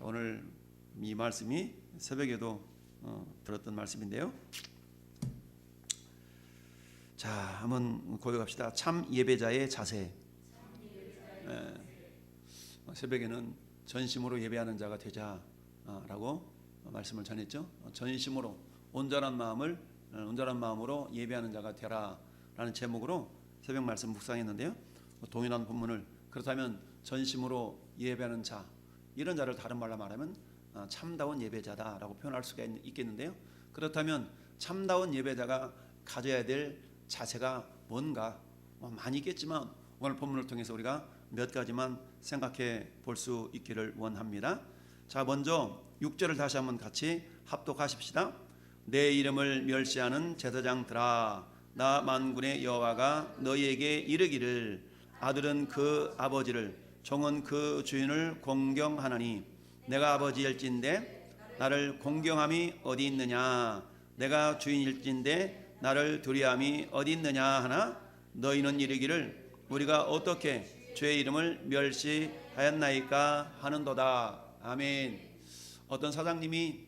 자, 오늘 이 말씀이 새벽에도 들었던 말씀인데요. 자, 한번 고백합시다. 참 예배자의 자세. 새벽에는 전심으로 예배하는 자가 되자라고 말씀을 전했죠. 전심으로 온전한 마음으로 예배하는 자가 되라라는 제목으로 새벽 말씀 묵상했는데요. 동일한 본문을 그렇다면 전심으로 예배하는 자, 이런 자를 다른 말로 말하면 참다운 예배자다라고 표현할 수가 있겠는데요. 그렇다면 참다운 예배자가 가져야 될 자세가 뭔가 많이 있겠지만 오늘 본문을 통해서 우리가 몇 가지만 생각해 볼 수 있기를 원합니다. 자, 먼저 6절을 다시 한번 같이 합독하십시다. 내 이름을 멸시하는 제사장들아, 나 만군의 여호와가 너희에게 이르기를 아들은 그 아버지를 종은 그 주인을 공경하나니 내가 아버지일진데 나를 공경함이 어디 있느냐, 내가 주인일진데 나를 두려함이 어디 있느냐 하나 너희는 이르기를 우리가 어떻게 주의 이름을 멸시하였나이까 하는도다. 아멘. 어떤 사장님이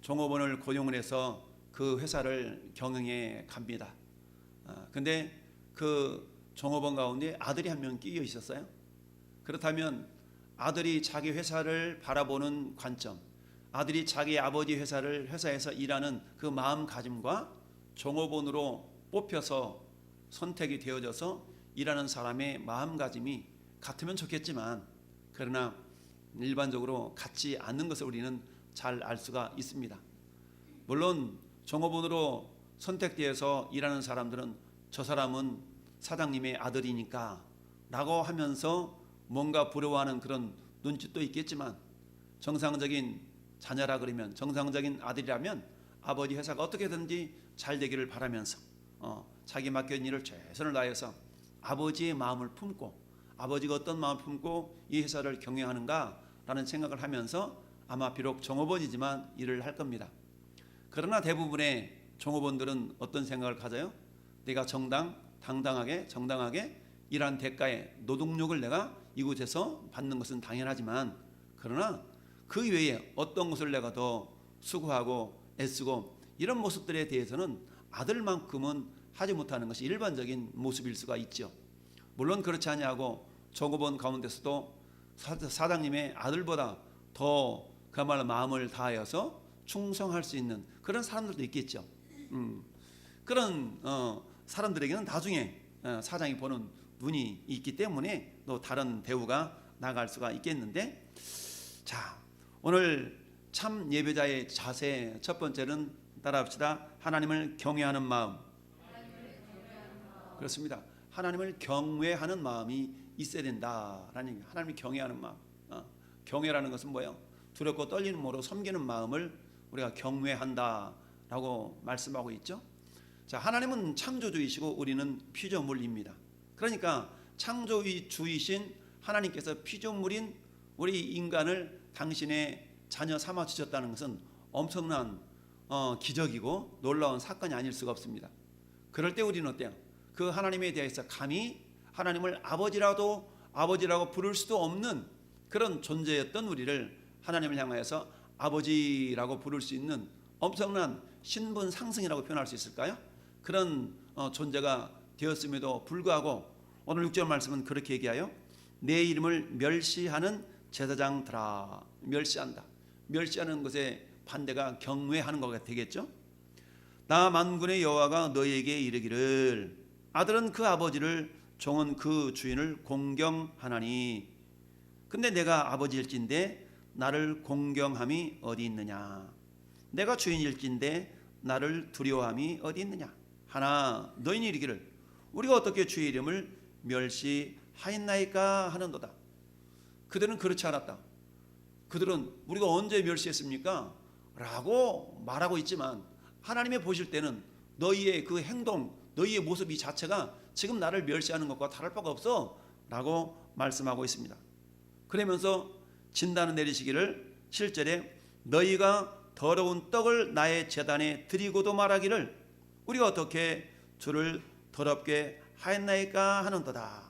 종업원을 고용을 해서 그 회사를 경영해 갑니다. 근데 그 종업원 가운데 아들이 한 명 끼어 있었어요. 그렇다면 아들이 자기 회사를 바라보는 관점, 아들이 자기 아버지 회사에서 일하는 그 마음가짐과 종업원으로 뽑혀서 선택이 되어져서 일하는 사람의 마음가짐이 같으면 좋겠지만, 그러나 일반적으로 같지 않는 것을 우리는 잘 알 수가 있습니다. 물론 종업원으로 선택되어서 일하는 사람들은 저 사람은 사장님의 아들이니까 라고 하면서 뭔가 부러워하는 그런 눈짓도 있겠지만, 정상적인 자녀라 그러면, 정상적인 아들이라면 아버지 회사가 어떻게든지 잘 되기를 바라면서 자기 맡겨진 일을 최선을 다해서 아버지의 마음을 품고, 아버지가 어떤 마음을 품고 이 회사를 경영하는가 라는 생각을 하면서 아마 비록 종업원이지만 일을 할 겁니다. 그러나 대부분의 종업원들은 어떤 생각을 가져요? 내가 정당하게 일한 대가의 노동력을 내가 이곳에서 받는 것은 당연하지만, 그러나 그 외에 어떤 것을 내가 더 수고하고 애쓰고 이런 모습들에 대해서는 아들만큼은 하지 못하는 것이 일반적인 모습일 수가 있죠. 물론 그렇지 아니하고 종업원 가운데서도 사장님의 아들보다 더 그야말로 마음을 다하여서 충성할 수 있는 그런 사람들도 있겠죠. 그런 사람들에게는 나중에 사장이 보는 눈이 있기 때문에 또 다른 대우가 나갈 수가 있겠는데, 자, 오늘 참 예배자의 자세 첫 번째는 따라합시다. 하나님을 경외하는 마음. 그렇습니다. 하나님을 경외하는 마음이 있어야 된다라는 얘기예요. 하나님을 경외하는 마음. 경외라는 것은 뭐예요? 두렵고 떨리는 마음으로 섬기는 마음을 우리가 경외한다라고 말씀하고 있죠. 자, 하나님은 창조주이시고 우리는 피조물입니다. 그러니까 창조주이신 하나님께서 피조물인 우리 인간을 당신의 자녀 삼아 주셨다는 것은 엄청난 기적이고 놀라운 사건이 아닐 수가 없습니다. 그럴 때 우리는 어때요? 그 하나님에 대해서 감히 하나님을 아버지라고 부를 수도 없는 그런 존재였던 우리를 하나님을 향하여서 아버지라고 부를 수 있는 엄청난 신분 상승이라고 표현할 수 있을까요? 그런 존재가 되었음에도 불구하고 오늘 6절 말씀은 그렇게 얘기하여 내 이름을 멸시하는 제사장들아. 멸시하는 것의 반대가 경외하는 것가 되겠죠. 나 만군의 여호와가 너희에게 이르기를 아들은 그 아버지를 종은 그 주인을 공경하나니 근데 내가 아버지일진데 나를 공경함이 어디 있느냐, 내가 주인일진데 나를 두려워함이 어디 있느냐 하나 너희는 이르기를 우리가 어떻게 주의 이름을 멸시하였나이까 하는도다. 그들은 그렇지 않았다. 그들은 우리가 언제 멸시했습니까? 라고 말하고 있지만 하나님이 보실 때는 너희의 그 행동, 너희의 모습 이 자체가 지금 나를 멸시하는 것과 다를 바가 없어 라고 말씀하고 있습니다. 그러면서 진단을 내리시기를 7절에 너희가 더러운 떡을 나의 제단에 드리고도 말하기를 우리가 어떻게 주를 더럽게 하였나이까 하는도다.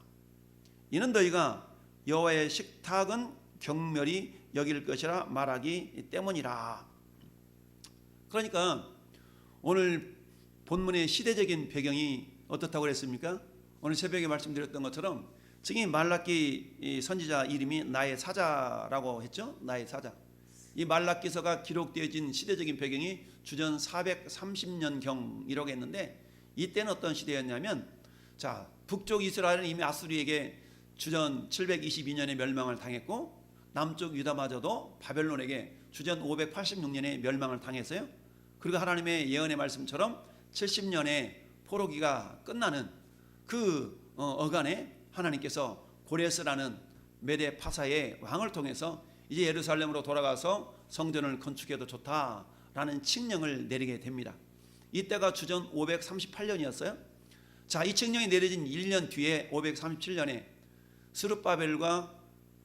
이는 너희가 여호와의 식탁은 경멸히 여길 것이라 말하기 때문이라. 그러니까 오늘 본문의 시대적인 배경이 어떻다고 그랬습니까? 오늘 새벽에 말씀드렸던 것처럼 증인 말라기 선지자 이름이 나의 사자라고 했죠. 나의 사자. 이 말라기서가 기록되어진 시대적인 배경이 주전 430년경이라고 했는데, 이때는 어떤 시대였냐면, 자, 북쪽 이스라엘은 이미 아수리에게 주전 722년에 멸망을 당했고, 남쪽 유다마저도 바벨론에게 주전 586년에 멸망을 당했어요. 그리고 하나님의 예언의 말씀처럼 70년의 포로기가 끝나는 그 어간에 하나님께서 고레스라는 메대 파사의 왕을 통해서 이제 예루살렘으로 돌아가서 성전을 건축해도 좋다라는 칙령을 내리게 됩니다. 이때가 주전 538년이었어요. 자, 이 칙령이 내려진 1년 뒤에 537년에 스룹바벨과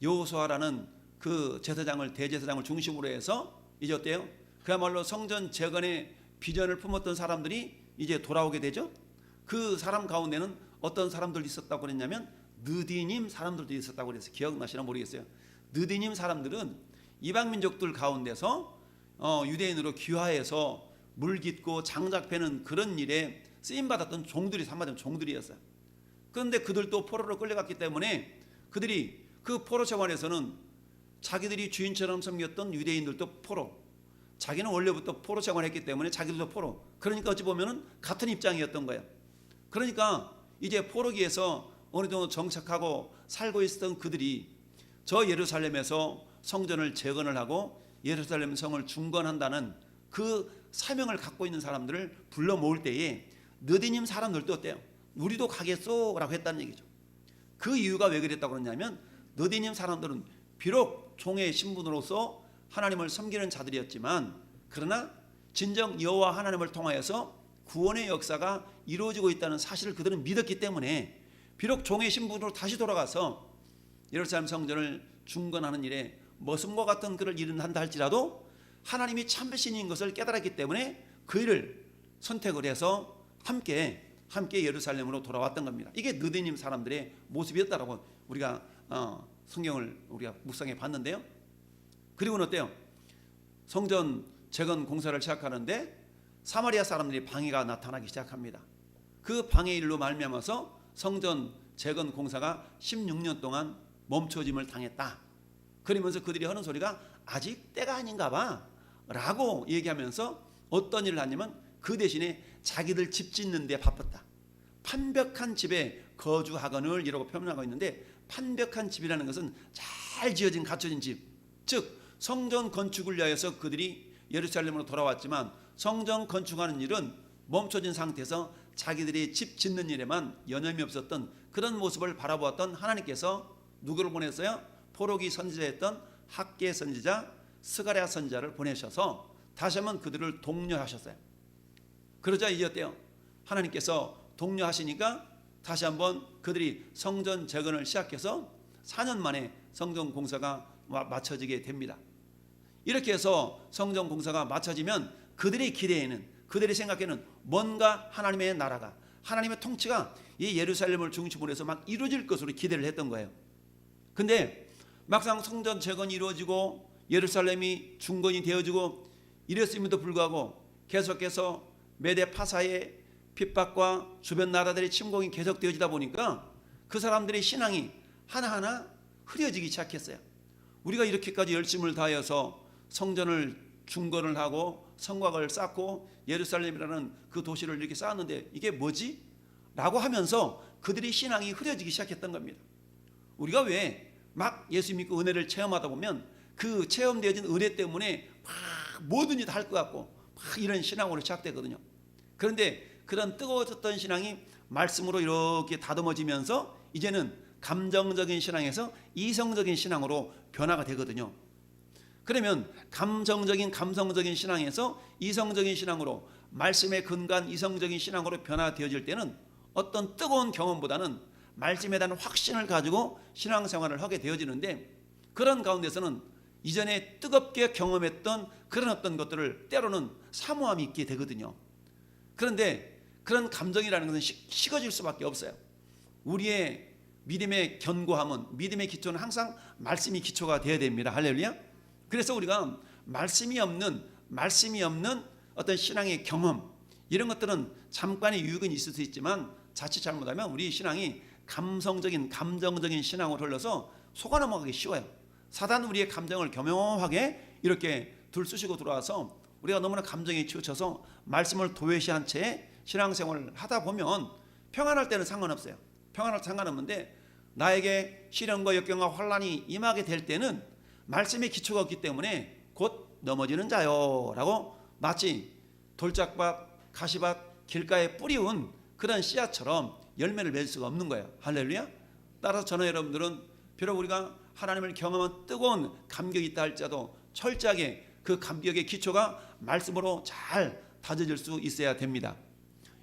여호수아라는 그 제사장을, 대제사장을 중심으로 해서 이제 어때요? 그야말로 성전 재건의 비전을 품었던 사람들이 이제 돌아오게 되죠. 그 사람 가운데는 어떤 사람들이 있었다고 그랬냐면 느디님 사람들도 있었다고 그래서 기억나시나 모르겠어요. 느디님 사람들은 이방 민족들 가운데서 유대인으로 귀화해서 물깃고 장작 패는 그런 일에 쓰임 받았던 종들이, 한마디로 종들이었어요. 그런데 그들도 포로로 끌려갔기 때문에 그들이 그 포로 생활에서는 자기들이 주인처럼 섬겼던 유대인들도 포로, 자기는 원래부터 포로 생활했기 때문에 자기들도 포로. 그러니까 어찌 보면은 같은 입장이었던 거예요. 그러니까 이제 포로기에서 어느 정도 정착하고 살고 있었던 그들이 저 예루살렘에서 성전을 재건을 하고 예루살렘 성을 중건한다는 그 사명을 갖고 있는 사람들을 불러 모을 때에 느디님 사람들도 어때요? 우리도 가겠소? 라고 했다는 얘기죠. 그 이유가 왜 그랬다고 그러냐면 느디님 사람들은 비록 종의 신분으로서 하나님을 섬기는 자들이었지만, 그러나 진정 여호와 하나님을 통하여서 구원의 역사가 이루어지고 있다는 사실을 그들은 믿었기 때문에 비록 종의 신분으로 다시 돌아가서 예루살렘 성전을 중건하는 일에 머슴과 같은 그를 일은 한다 할지라도 하나님이 참신인 것을 깨달았기 때문에 그 일을 선택을 해서 함께 예루살렘으로 돌아왔던 겁니다. 이게 느디님 사람들의 모습이었다라고 우리가 성경을 우리가 묵상해 봤는데요. 그리고는 어때요? 성전 재건 공사를 시작하는데 사마리아 사람들이 방해가 나타나기 시작합니다. 그 방해 일로 말미암아서 성전 재건 공사가 16년 동안 멈춰짐을 당했다. 그러면서 그들이 하는 소리가 아직 때가 아닌가 봐 라고 얘기하면서 어떤 일을 하냐면 그 대신에 자기들 집 짓는 데 바빴다. 판벽한 집에 거주하거늘 이라고 표현하고 있는데, 판벽한 집이라는 것은 잘 지어진 갖춰진 집, 즉 성전 건축을 위하여서 그들이 예루살렘으로 돌아왔지만 성전 건축하는 일은 멈춰진 상태에서 자기들이 집 짓는 일에만 여념이 없었던 그런 모습을 바라보았던 하나님께서 누구를 보냈어요? 포로기 선지자였던 학개 선지자, 스가랴 선지자를 보내셔서 다시 한번 그들을 독려하셨어요. 그러자 이제 어때요? 하나님께서 독려하시니까 다시 한번 그들이 성전 재건을 시작해서 4년 만에 성전 공사가 마쳐지게 됩니다. 이렇게 해서 성전 공사가 마쳐지면 그들의 기대에는, 그들의 생각에는 뭔가 하나님의 나라가, 하나님의 통치가 이 예루살렘을 중심으로 해서 막 이루어질 것으로 기대를 했던 거예요. 근데 막상 성전 재건이 이루어지고 예루살렘이 중건이 되어지고 이랬음에도 불구하고 계속해서 메대 파사의 핍박과 주변 나라들의 침공이 계속되어지다 보니까 그 사람들의 신앙이 하나하나 흐려지기 시작했어요. 우리가 이렇게까지 열심을 다하여서 성전을 중건을 하고 성곽을 쌓고 예루살렘이라는 그 도시를 이렇게 쌓았는데 이게 뭐지? 라고 하면서 그들의 신앙이 흐려지기 시작했던 겁니다. 우리가 왜 막 예수 믿고 은혜를 체험하다 보면 그 체험되어진 은혜 때문에 막 뭐든지 다 할 것 같고 막 이런 신앙으로 시작되거든요. 그런데 그런 뜨거워졌던 신앙이 말씀으로 이렇게 다듬어지면서 이제는 감정적인 신앙에서 이성적인 신앙으로 변화가 되거든요. 그러면 감성적인 신앙에서 이성적인 신앙으로, 말씀에 근거한 이성적인 신앙으로 변화되어질 때는 어떤 뜨거운 경험보다는 말씀에 대한 확신을 가지고 신앙생활을 하게 되어지는데, 그런 가운데서는 이전에 뜨겁게 경험했던 그런 어떤 것들을 때로는 사모함이 있게 되거든요. 그런데 그런 감정이라는 것은 식어질 수밖에 없어요. 우리의 믿음의 견고함은, 믿음의 기초는 항상 말씀이 기초가 되어야 됩니다. 할렐루야. 그래서 우리가 말씀이 없는 어떤 신앙의 경험, 이런 것들은 잠깐의 유익은 있을 수 있지만 자칫 잘못하면 우리 신앙이 감정적인 신앙으로 흘러서 속아 넘어가기 쉬워요. 사단 우리의 감정을 교묘하게 이렇게 들쑤시고 들어와서 우리가 너무나 감정에 치우쳐서 말씀을 도외시한 채 신앙생활을 하다 보면 평안할 때는 상관없어요. 평안할 때 상관없는데 나에게 시련과 역경과 환난이 임하게 될 때는 말씀의 기초가 없기 때문에 곧 넘어지는 자요 라고 마치 돌짝밭, 가시밭, 길가에 뿌리운 그런 씨앗처럼 열매를 맺을 수가 없는 거예요. 할렐루야. 따라서 저는 여러분들은 비록 우리가 하나님을 경험한 뜨거운 감격이 있다 할지라도 철저하게 그 감격의 기초가 말씀으로 잘 다져질 수 있어야 됩니다.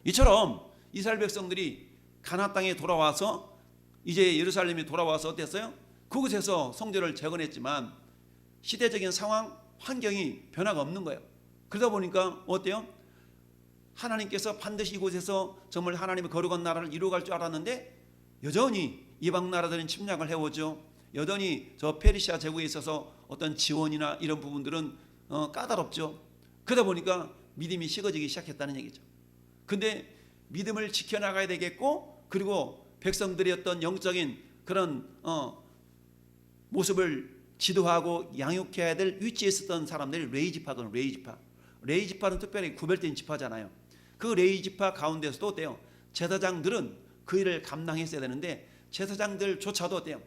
이처럼 이스라엘 백성들이 가나안 땅에 돌아와서 이제 예루살렘에 돌아와서 어땠어요? 그곳에서 성전을 재건했지만 시대적인 상황, 환경이 변화가 없는 거예요. 그러다 보니까 어때요? 하나님께서 반드시 이곳에서 정말 하나님의 거룩한 나라를 이루어갈 줄 알았는데 여전히 이방 나라들은 침략을 해오죠. 여전히 저 페르시아 제국에 있어서 어떤 지원이나 이런 부분들은 까다롭죠. 그러다 보니까 믿음이 식어지기 시작했다는 얘기죠. 근데 믿음을 지켜나가야 되겠고, 그리고 백성들의 어떤 영적인 그런 모습을 지도하고 양육해야 될 위치에 있었던 사람들이 레위지파거든요. 레위지파는 특별히 구별된 지파잖아요. 그 레위지파 가운데서도 어때요? 제사장들은 그 일을 감당했어야 되는데 제사장들조차도 어때요?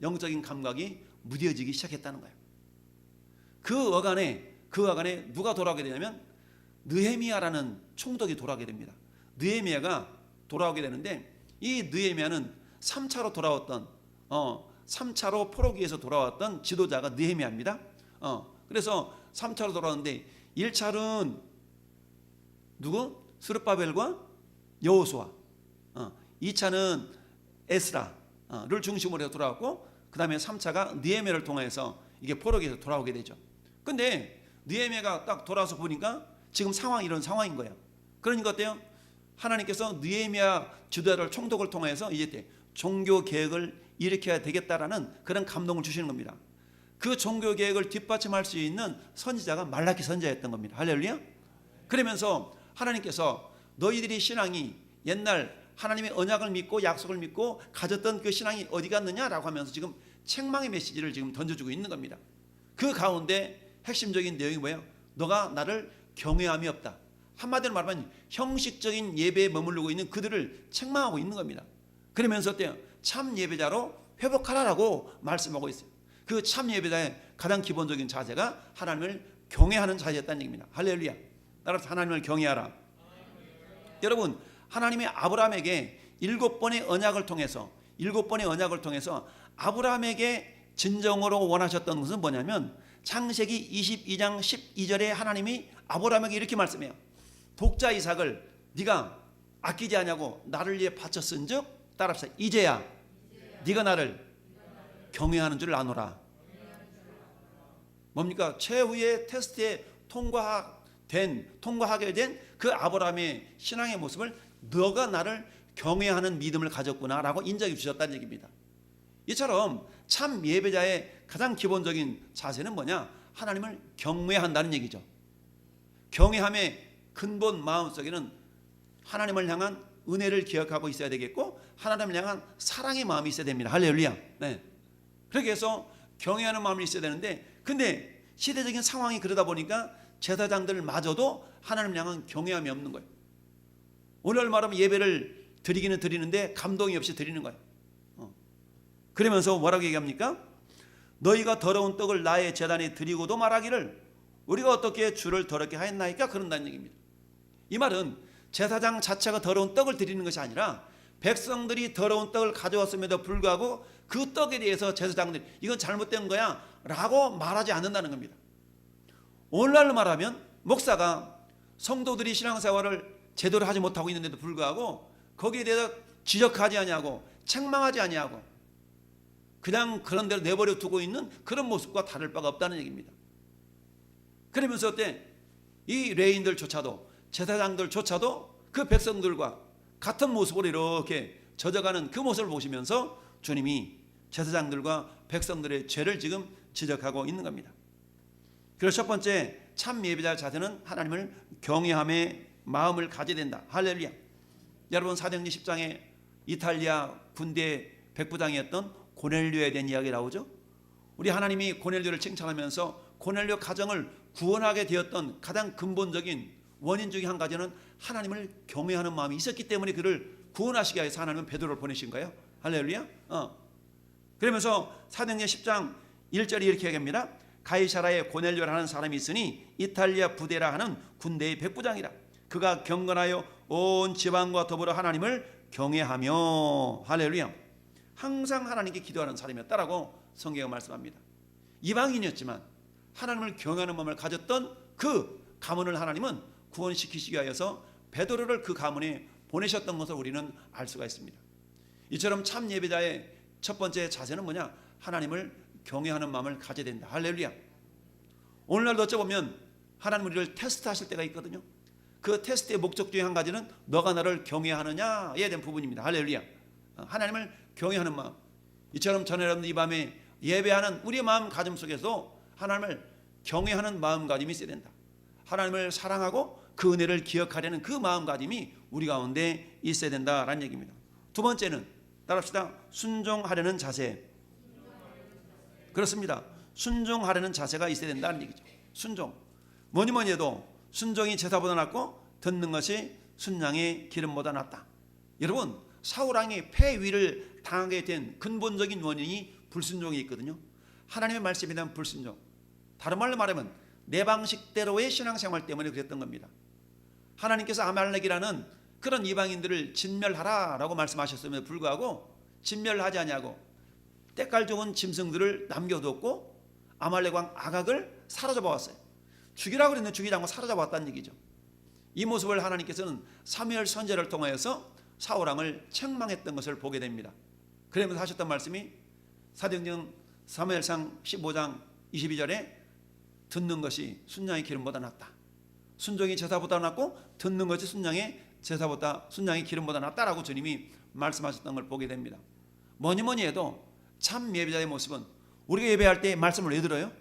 영적인 감각이 무뎌지기 시작했다는 거예요. 그 어간에 누가 돌아오게 되냐면 느헤미야라는 총독이 돌아오게 됩니다. 느헤미야가 돌아오게 되는데 이 느헤미야는 3차로 돌아왔던 3차로 포로기에서 돌아왔던 지도자가 느헤미야입니다. 그래서 3차로 돌아왔는데 1차는 누구? 스룹바벨과 여호수아, 2차는 에스라를 중심으로 해서 돌아왔고, 그 다음에 3차가 느헤미야를 통해서 이게 포로기에서 돌아오게 되죠. 근데 느헤미야가 딱 돌아와서 보니까 지금 상황이 이런 상황인 거예요. 그러니까 어때요? 하나님께서 느헤미야 지도자를 총독을 통해서 이제 종교 개혁을 일으켜야 되겠다라는 그런 감동을 주시는 겁니다. 그 종교 개혁을 뒷받침할 수 있는 선지자가 말라기 선지자였던 겁니다. 할렐루야. 그러면서 하나님께서 너희들이 신앙이 옛날 하나님의 언약을 믿고 약속을 믿고 가졌던 그 신앙이 어디 갔느냐라고 하면서 지금 책망의 메시지를 지금 던져주고 있는 겁니다. 그 가운데 핵심적인 내용이 뭐예요? 너가 나를 경외함이 없다. 한마디로 말하면 형식적인 예배에 머무르고 있는 그들을 책망하고 있는 겁니다. 그러면서 어때요? 참 예배자로 회복하라라고 말씀하고 있어요. 그 참 예배자의 가장 기본적인 자세가 하나님을 경외하는 자세였다는 얘기입니다. 할렐루야. 따라서 하나님을 경외하라. 여러분, 하나님이 아브라함에게 7번의 언약을 통해서 아브라함에게 진정으로 원하셨던 것은 뭐냐면 창세기 22장 12절에 하나님이 아브라함에게 이렇게 말씀해요. 독자 이삭을 네가 아끼지 않냐고 나를 위해 바쳤은즉, 따라합시다. 이제야 네가 나를 경외하는 줄 아노라. 뭡니까? 최후의 테스트에 통과하게 된 그 아브라함의 신앙의 모습을 너가 나를 경외하는 믿음을 가졌구나라고 인정해 주셨다는 얘기입니다. 이처럼 참 예배자의 가장 기본적인 자세는 뭐냐? 하나님을 경외한다는 얘기죠. 경외함의 근본 마음속에는 하나님을 향한 은혜를 기억하고 있어야 되겠고, 하나님을 향한 사랑의 마음이 있어야 됩니다. 할렐루야. 네. 그렇게 해서 경외하는 마음이 있어야 되는데, 근데 시대적인 상황이 그러다 보니까 제사장들마저도 하나님을 향한 경외함이 없는 거예요. 오늘 말하면 예배를 드리기는 드리는데 감동이 없이 드리는 거예요. 그러면서 뭐라고 얘기합니까? 너희가 더러운 떡을 나의 제단에 드리고도 말하기를 우리가 어떻게 주를 더럽게 하였나이까? 그런다는 얘기입니다. 이 말은 제사장 자체가 더러운 떡을 드리는 것이 아니라 백성들이 더러운 떡을 가져왔음에도 불구하고 그 떡에 대해서 제사장들이 이건 잘못된 거야 라고 말하지 않는다는 겁니다. 오늘날로 말하면 목사가 성도들이 신앙생활을 제대로 하지 못하고 있는데도 불구하고 거기에 대해서 지적하지 아니하고 책망하지 아니하고 그냥 그런 대로 내버려 두고 있는 그런 모습과 다를 바가 없다는 얘기입니다. 그러면서 어때? 이 레위인들조차도, 제사장들조차도 그 백성들과 같은 모습으로 이렇게 젖어가는 그 모습을 보시면서 주님이 제사장들과 백성들의 죄를 지금 지적하고 있는 겁니다. 그래서 첫 번째 참 예배자의 자세는 하나님을 경외함의 마음을 가져야 된다. 할렐루야. 여러분 사도행전 10장에 이탈리아 군대 백부장이었던 고넬료에 대한 이야기 나오죠. 우리 하나님이 고넬료를 칭찬하면서 고넬료 가정을 구원하게 되었던 가장 근본적인 원인 중에 한 가지는 하나님을 경외하는 마음이 있었기 때문에 그를 구원하시기 위해서 하나님은 베드로를 보내신 거예요. 할렐루야. 그러면서 사도행전 10장 1절이 이렇게 얘기합니다. 가이사라에 고넬료라는 사람이 있으니 이탈리아 부대라 하는 군대의 백부장이라. 그가 경건하여 온 지방과 더불어 하나님을 경외하며, 할렐루야, 항상 하나님께 기도하는 사람이었다라고 성경에 말씀합니다. 이방인이었지만 하나님을 경외하는 마음을 가졌던 그 가문을 하나님은 구원시키시기 위해서 베드로를 그 가문에 보내셨던 것을 우리는 알 수가 있습니다. 이처럼 참 예배자의 첫 번째 자세는 뭐냐? 하나님을 경외하는 마음을 가져야 된다. 할렐루야. 오늘날도 어쩌보면 하나님 우리를 테스트하실 때가 있거든요. 그 테스트의 목적 중에 한 가지는 너가 나를 경외하느냐에 대한 부분입니다. 할렐루야. 하나님을 경외하는 마음. 이처럼 저는 여러분들 이 밤에 예배하는 우리의 마음가짐 속에서 하나님을 경외하는 마음가짐이 있어야 된다. 하나님을 사랑하고 그 은혜를 기억하려는 그 마음가짐이 우리 가운데 있어야 된다라는 얘기입니다. 두 번째는 따라합시다. 순종하려는 자세. 그렇습니다. 순종하려는 자세가 있어야 된다는 얘기죠. 순종. 뭐니 해도 순종이 제사보다 낫고 듣는 것이 순양의 기름보다 낫다. 여러분 사울왕이 폐위를 당하게 된 근본적인 원인이 불순종이 있거든요. 하나님의 말씀에 대한 불순종. 다른 말로 말하면 내 방식대로의 신앙생활 때문에 그랬던 겁니다. 하나님께서 아말렉이라는 그런 이방인들을 진멸하라라고 말씀하셨음에도 불구하고 진멸하지 아니하고 때깔 좋은 짐승들을 남겨두었고 아말렉 왕 아각을 사로잡아왔어요. 죽이라고 그랬는데 죽이지 않고 사로잡아왔다는 얘기죠. 이 모습을 하나님께서는 사무엘 선지자를 통하여서 사울왕을 책망했던 것을 보게 됩니다. 그러면서 하셨던 말씀이 사도행전 사무엘상 15장 22절에 듣는 것이 순양의 기름보다 낫다. 순종이 제사보다 낫고 듣는 것이 순양의 기름보다 낫다라고 주님이 말씀하셨던 걸 보게 됩니다. 뭐니 해도 참 예배자의 모습은 우리가 예배할 때 말씀을 왜 들어요?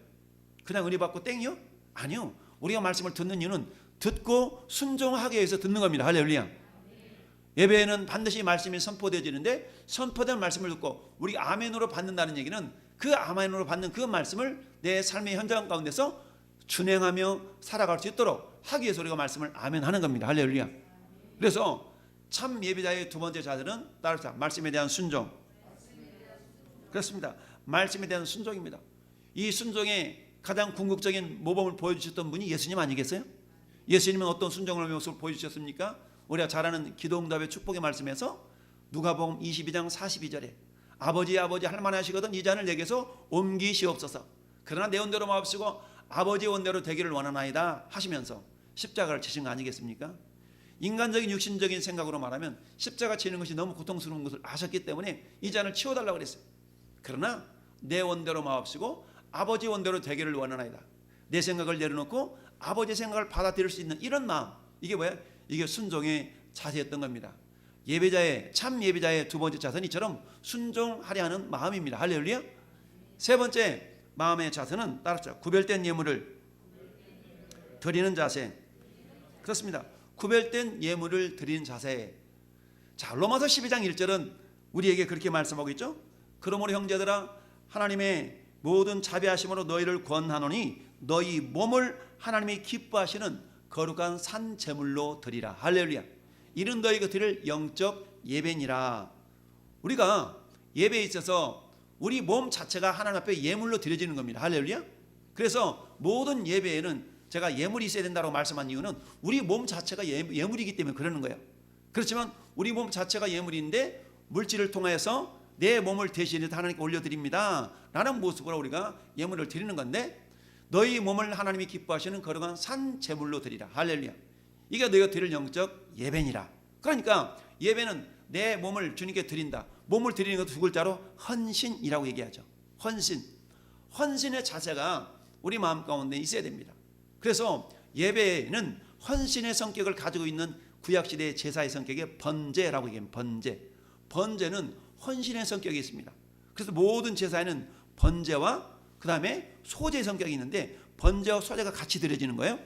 그냥 은혜 받고 땡이요? 아니요. 우리가 말씀을 듣는 이유는 듣고 순종하기 위해서 듣는 겁니다. 할렐루야. 예배에는 반드시 말씀이 선포되어지는데 선포된 말씀을 듣고 우리 아멘으로 받는다는 얘기는 그 아멘으로 받는 그 말씀을 내 삶의 현장 가운데서 준행하며 살아갈 수 있도록 하기 위해서 우리가 말씀을 아멘하는 겁니다. 할렐루야. 그래서 참 예배자의 두 번째 자세는 따르자 말씀에 대한 순종. 그렇습니다. 말씀에 대한 순종입니다. 이 순종의 가장 궁극적인 모범을 보여주셨던 분이 예수님 아니겠어요? 예수님은 어떤 순종의 모습을 보여주셨습니까? 우리가 잘 아는 기도응답의 축복의 말씀에서 누가복음 22장 42절에 아버지 할 만하시거든 이 잔을 내게서 옮기시옵소서. 그러나 내 원대로 마옵시고 아버지의 원대로 되기를 원하나이다 하시면서 십자가를 지신 거 아니겠습니까? 인간적인 육신적인 생각으로 말하면 십자가 지는 것이 너무 고통스러운 것을 아셨기 때문에 이 잔을 치워달라고 그랬어요. 그러나 내 원대로 마옵시고 아버지 원대로 되기를 원하나이다. 내 생각을 내려놓고 아버지의 생각을 받아들일 수 있는 이런 마음, 이게 뭐야? 이게 순종의 자세였던 겁니다. 참 예배자의 두 번째 자세는 이처럼 순종하려 하는 마음입니다. 할렐루야. 세 번째 마음의 자세는 따라서 구별된 예물을 드리는 자세. 그렇습니다. 구별된 예물을 드리는 자세. 자, 로마서 12장 1절은 우리에게 그렇게 말씀하고 있죠. 그러므로 형제들아 하나님의 모든 자비하심으로 너희를 권하노니 너희 몸을 하나님이 기뻐하시는 거룩한 산 제물로 드리라. 할렐루야. 이는 너희가 드릴 영적 예배니라. 우리가 예배에 있어서 우리 몸 자체가 하나님 앞에 예물로 드려지는 겁니다. 할렐루야. 그래서 모든 예배에는 제가 예물이 있어야 된다고 말씀한 이유는 우리 몸 자체가 예물이기 때문에 그러는 거예요. 그렇지만 우리 몸 자체가 예물인데 물질을 통해서 내 몸을 대신해서 하나님께 올려드립니다 라는 모습으로 우리가 예물을 드리는 건데, 너희 몸을 하나님이 기뻐하시는 거룩한 산 제물로 드리라. 할렐루야. 이게 너희가 드릴 영적 예배니라. 그러니까 예배는 내 몸을 주님께 드린다. 몸을 드리는 것 두 글자로 헌신이라고 얘기하죠. 헌신의 자세가 우리 마음 가운데 있어야 됩니다. 그래서 예배는 헌신의 성격을 가지고 있는 구약시대의 제사의 성격의 번제라고 얘기합니다. 번제는 헌신의 성격이 있습니다. 그래서 모든 제사에는 번제와 그 다음에 소제의 성격이 있는데 번제와 소제가 같이 드려지는 거예요.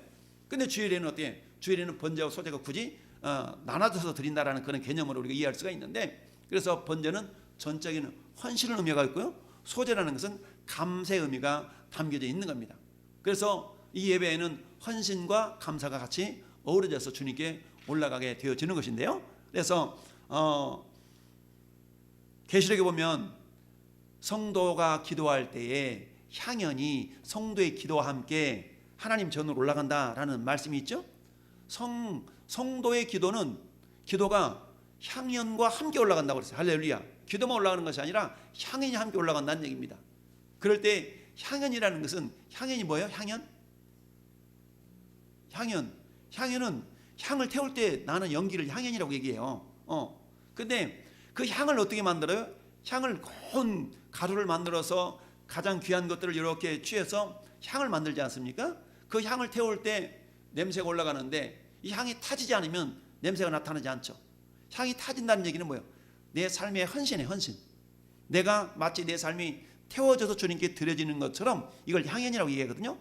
근데 주일에는 어때요? 주일에는 번제와 소제가 굳이 나눠져서 드린다라는 그런 개념으로 우리가 이해할 수가 있는데, 그래서 번제는 전적인 헌신의 의미가 있고요, 소제라는 것은 감사의 의미가 담겨져 있는 겁니다. 그래서 이 예배에는 헌신과 감사가 같이 어우러져서 주님께 올라가게 되어지는 것인데요. 그래서 계시록에 보면 성도가 기도할 때에 향연이 성도의 기도와 함께 하나님 전으로 올라간다라는 말씀이 있죠. 성도의 기도가 향연과 함께 올라간다고 그랬어요. 할렐루야. 기도만 올라가는 것이 아니라 향연이 함께 올라간다는 얘기입니다. 그럴 때 향연이라는 것은, 향연이 뭐예요? 향연은 향을 태울 때 나는 연기를 향연이라고 얘기해요. 근데 그 향을 어떻게 만들어요? 향을 고운 가루를 만들어서 가장 귀한 것들을 이렇게 취해서 향을 만들지 않습니까? 그 향을 태울 때 냄새가 올라가는데 이 향이 타지지 않으면 냄새가 나타나지 않죠. 향이 타진다는 얘기는 뭐예요? 내 삶의 헌신이에요. 헌신. 내가 마치 내 삶이 태워져서 주님께 드려지는 것처럼 이걸 향연이라고 얘기하거든요.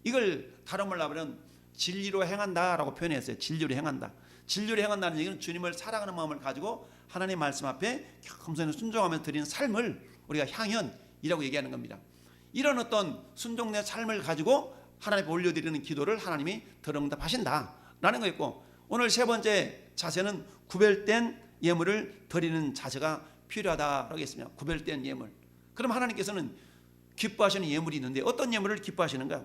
이걸 다른 말로 하면 진리로 행한다라고 표현했어요. 진리로 행한다. 진리로 행한다는 얘기는 주님을 사랑하는 마음을 가지고 하나님의 말씀 앞에 겸손히 순종하며 드리는 삶을 우리가 향연이라고 얘기하는 겁니다. 이런 어떤 순종된 삶을 가지고 하나님께 올려드리는 기도를 하나님이 들응답하신다라는 거 있고, 오늘 세 번째 자세는 구별된 예물을 드리는 자세가 필요하다라고 했습니다. 구별된 예물. 그럼 하나님께서는 기뻐하시는 예물이 있는데 어떤 예물을 기뻐하시는가?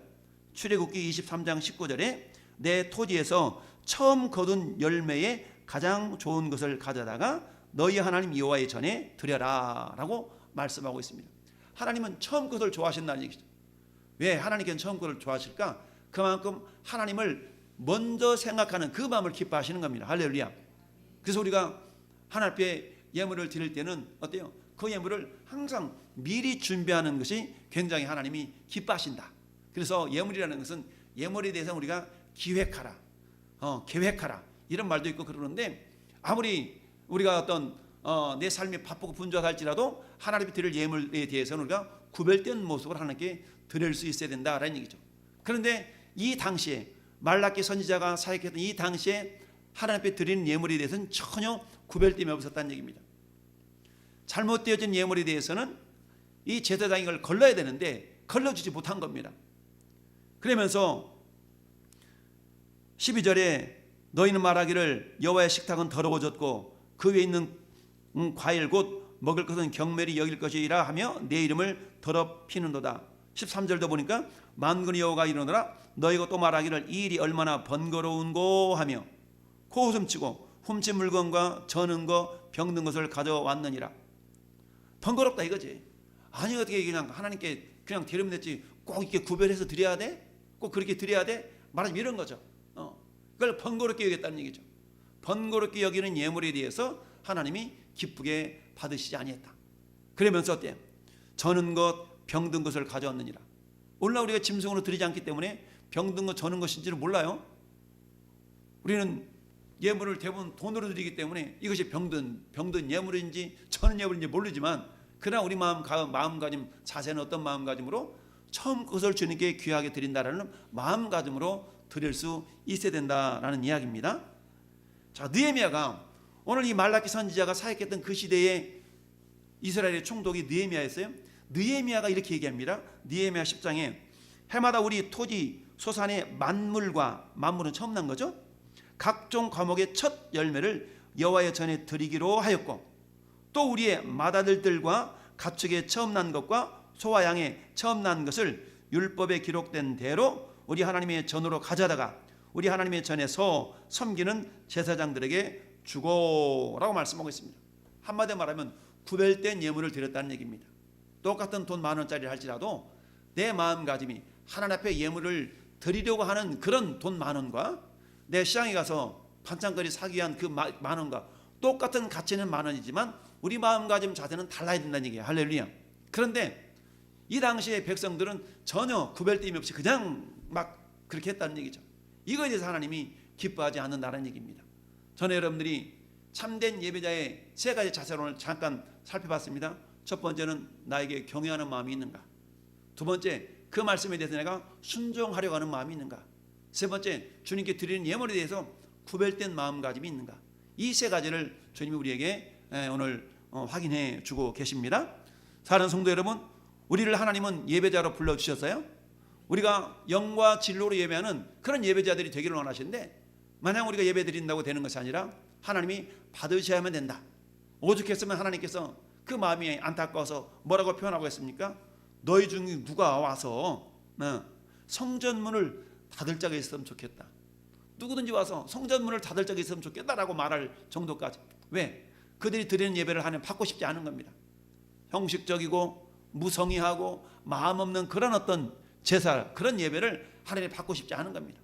출애굽기 23장 19절에 내 토지에서 처음 거둔 열매의 가장 좋은 것을 가져다가 너희 하나님 여호와의 전에 드려라 라고 말씀하고 있습니다. 하나님은 처음 것을 좋아하신다는 얘기죠. 왜 하나님께는 처음 것을 좋아하실까? 그만큼 하나님을 먼저 생각하는 그 마음을 기뻐하시는 겁니다. 할렐루야. 그래서 우리가 하나님 앞에 예물을 드릴 때는 어때요? 그 예물을 항상 미리 준비하는 것이 굉장히 하나님이 기뻐하신다. 그래서 예물이라는 것은 예물에 대해서 우리가 기획하라, 계획하라 이런 말도 있고 그러는데, 아무리 우리가 어떤 내 삶이 바쁘고 분주할지라도 하나님이 드릴 예물에 대해서는 우리가 구별된 모습으로 하나님께 드릴 수 있어야 된다라는 얘기죠. 그런데 이 당시에 말라기 선지자가 사역했던 이 당시에 하나님 앞에 드리는 예물에 대해서는 전혀 구별됨이 없었다는 얘기입니다. 잘못되어진 예물에 대해서는 이 제사장이 이걸 걸러야 되는데 걸러주지 못한 겁니다. 그러면서 12절에 너희는 말하기를 여호와의 식탁은 더러워졌고 그 위에 있는 과일 곧 먹을 것은 경멸이 여길 것이라 하며 내 이름을 더럽히는도다. 13절도 보니까 만군의 여호와가 이르노라 너희가 또 말하기를 이 일이 얼마나 번거로운고 하며 코웃음치고 훔친 물건과 저는 거 병든 것을 가져왔느니라. 번거롭다 이거지. 아니 어떻게 그냥 하나님께 그냥 드리면 됐지 꼭 이렇게 구별해서 드려야 돼? 꼭 그렇게 드려야 돼? 말하자면 이런 거죠. 그걸 번거롭게 여겼다는 얘기죠. 번거롭게 여기는 예물에 대해서 하나님이 기쁘게 받으시지 아니했다. 그러면서 어때요? 저는 것 병든 것을 가져왔느니라. 오늘날 우리가 짐승으로 드리지 않기 때문에 병든 것 저는 것인지를 몰라요. 우리는 예물을 대부분 돈으로 드리기 때문에 이것이 병든 예물인지 저는 예물인지 모르지만, 그러나 우리 마음가짐 자세는 어떤 마음가짐으로 처음 것을 주님께 귀하게 드린다라는 마음가짐으로 드릴 수 있어야 된다라는 이야기입니다. 자, 느헤미야가 오늘 이 말라기 선지자가 사역했던 그 시대에 이스라엘의 총독이 느헤미야였어요. 느헤미야가 이렇게 얘기합니다. 느헤미야 10장에 해마다 우리 토지 소산의 만물은 처음 난 거죠. 각종 과목의 첫 열매를 여호와의 전에 드리기로 하였고 또 우리의 맏아들들과 가축의 처음 난 것과 소와 양의 처음 난 것을 율법에 기록된 대로 우리 하나님의 전으로 가져다가 우리 하나님의 전에서 섬기는 제사장들에게 주고라고 말씀하고 있습니다. 한마디로 말하면 구별된 예물을 드렸다는 얘기입니다. 똑같은 돈 10,000원짜리를 할지라도 내 마음가짐이 하나님 앞에 예물을 드리려고 하는 그런 돈 10,000원과 내 시장에 가서 반찬거리 사기 위한 그 10,000원과 똑같은 가치는 10,000원이지만 우리 마음가짐 자세는 달라야 된다는 얘기예요. 할렐루야. 그런데 이 당시의 백성들은 전혀 구별됨이 없이 그냥 막 그렇게 했다는 얘기죠. 이거에 대해서 하나님이 기뻐하지 않는다는 얘기입니다. 저는 여러분들이 참된 예배자의 세 가지 자세를 오늘 잠깐 살펴봤습니다. 첫 번째는 나에게 경외하는 마음이 있는가? 두 번째, 그 말씀에 대해서 내가 순종하려고 하는 마음이 있는가? 세 번째, 주님께 드리는 예물에 대해서 구별된 마음가짐이 있는가? 이 세 가지를 주님이 우리에게 오늘 확인해 주고 계십니다. 사랑하는 성도 여러분, 우리를 하나님은 예배자로 불러주셨어요. 우리가 영과 진로로 예배하는 그런 예배자들이 되기를 원하시는데, 만약 우리가 예배 드린다고 되는 것이 아니라 하나님이 받으셔야만 된다. 오죽했으면 하나님께서 그 마음이 안타까워서 뭐라고 표현하고 했습니까? 너희 중에 누가 와서 성전문을 닫을 자가 있으면 좋겠다. 누구든지 와서 성전문을 닫을 자가 있으면 좋겠다라고 말할 정도까지. 왜? 그들이 드리는 예배를 하나님 받고 싶지 않은 겁니다. 형식적이고 무성의하고 마음 없는 그런 어떤 제사, 그런 예배를 하나님 받고 싶지 않은 겁니다.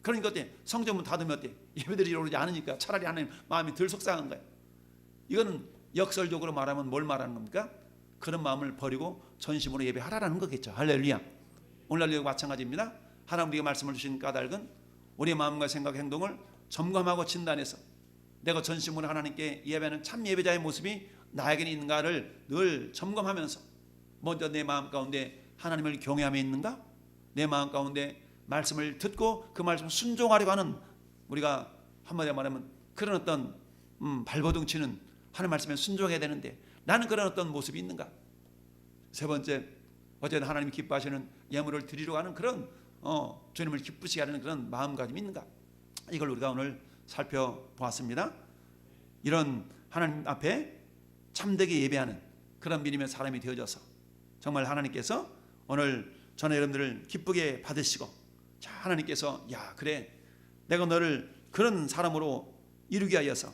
그러니까 어때? 성전문 닫으면 어때? 예배드리러 오지 않으니까 차라리 하나님 마음이 덜 속상한 거예요. 이거는 역설적으로 말하면 뭘 말하는 겁니까? 그런 마음을 버리고 전심으로 예배하라는 거겠죠. 할렐루야. 오늘날도 마찬가지입니다. 하나님 우리에게 말씀을 주신 까닭은 우리의 마음과 생각, 행동을 점검하고 진단해서 내가 전심으로 하나님께 예배하는 참 예배자의 모습이 나에게 있는가를 늘 점검하면서, 먼저 내 마음 가운데 하나님을 경외함에 있는가? 내 마음 가운데 말씀을 듣고 그 말씀을 순종하려고 하는, 우리가 한마디로 말하면 그런 어떤 발버둥 치는 하나님 말씀에 순종해야 되는데 나는 그런 어떤 모습이 있는가? 세 번째, 어쨌든 하나님이 기뻐하시는 예물을 드리려고 하는 그런 주님을 기쁘시게 하는 그런 마음가짐이 있는가? 이걸 우리가 오늘 살펴보았습니다. 이런 하나님 앞에 참되게 예배하는 그런 믿음의 사람이 되어져서 정말 하나님께서 오늘 저는 여러분들을 기쁘게 받으시고, 자, 하나님께서 야 그래 내가 너를 그런 사람으로 이루게 하여서,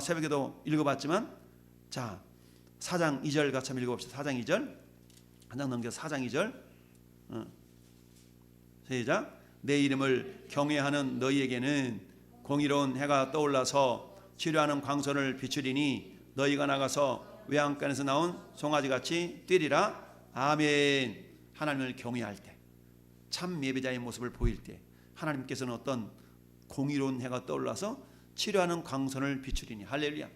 새벽에도 읽어봤지만, 자 4장 2절 같이 한번 읽어봅시다. 4장 2절 한 장 넘겨서 4장 2절 시작. 내 이름을 경외하는 너희에게는 공의로운 해가 떠올라서 치료하는 광선을 비추리니 너희가 나가서 외양간에서 나온 송아지같이 뛰리라. 아멘. 하나님을 경외할 때, 참 예배자의 모습을 보일 때 하나님께서는 어떤 공의로운 해가 떠올라서 치료하는 광선을 비추리니, 할렐루야.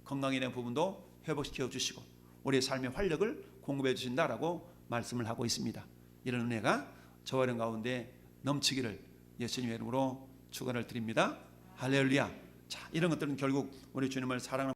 건강에 대한 부분도 회복시켜 주시고 우리의 삶의 활력을 공급해 주신다라고 말씀을 하고 있습니다. 이런 은혜가 저와 여러분 가운데 넘치기를 예수님의 이름으로 축원을 드립니다. 할렐루야. 자, 이런 것들은 결국 우리 주님을 사랑하는